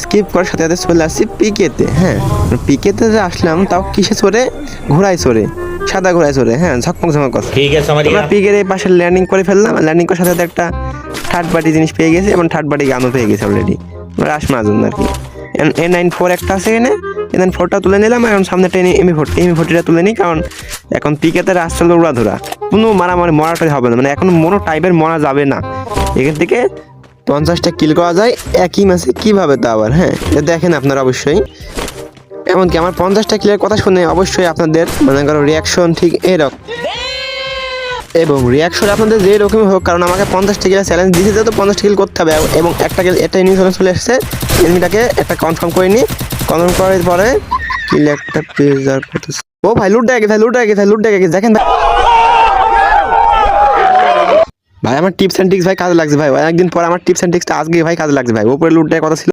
Skip করার সাথে সাথে চলে আসছি পিকেতে। হ্যাঁ, পিকেতে যে আসলাম তাও কিসে চড়ে? ঘোড়ায় চড়ে, সাদা ঘোড়ায় চড়ে। হ্যাঁ, ঝকমক ঝকমক করছে। ঠিক আছে আমরা পিকের এই পাশে ল্যান্ডিং করে ফেললাম। ল্যান্ডিং করার সাথে সাথে একটা থার্ড পার্টি জিনিস পেয়ে গেছি এবং থার্ড পার্টি গানও পেয়ে গেছি অলরেডি। আমরা আসমার জন্য আর কি। N94 একটা আছে এখানে, N94টা তুলে নিলাম। এখন সামনে একটা M40টা তুলে নিই, কারণ এখন পিকেতে রাস্তা উড়াধুরা, কোনো মারামারি মরাটাই হবে না, মানে এখন কোনো টাইপের মরা যাবে না। এখান থেকে 50টা কিল করা যায় একই ম্যাচে, কীভাবে তা আবার? হ্যাঁ, এটা দেখেন আপনারা অবশ্যই। এমনকি আমার 50টা কিলের কথা শুনে অবশ্যই আপনাদের মনে করো রিয়াকশন ঠিক এরকম, এবং রিয়াকশন আপনাদের যে রকমই হোক, কারণ আমাকে 50টা কিলের চ্যালেঞ্জ দিয়েছে, তো 50টা কিল করতে হবে। এবং একটা কিল, একটা এনিমি চলে এসেছে, এনিমিটাকে একটা কনফার্ম করে নিই। কনফার্ম করার পরে কিল একটা প্রেজার করতেছে। ও ভাই, লুট ডেকে গেছে দেখেন ভাই। ভাই আমার টিপস অ্যান্ড ট্রিক্স ভাই কাজে লাগছে ভাই। অনেকদিন পর আমার টিপস অ্যান্ড ট্রিক্সটা আজকে ভাই কাজে লাগছে ভাই। ওপরে লুট দেওয়ার কথা ছিল,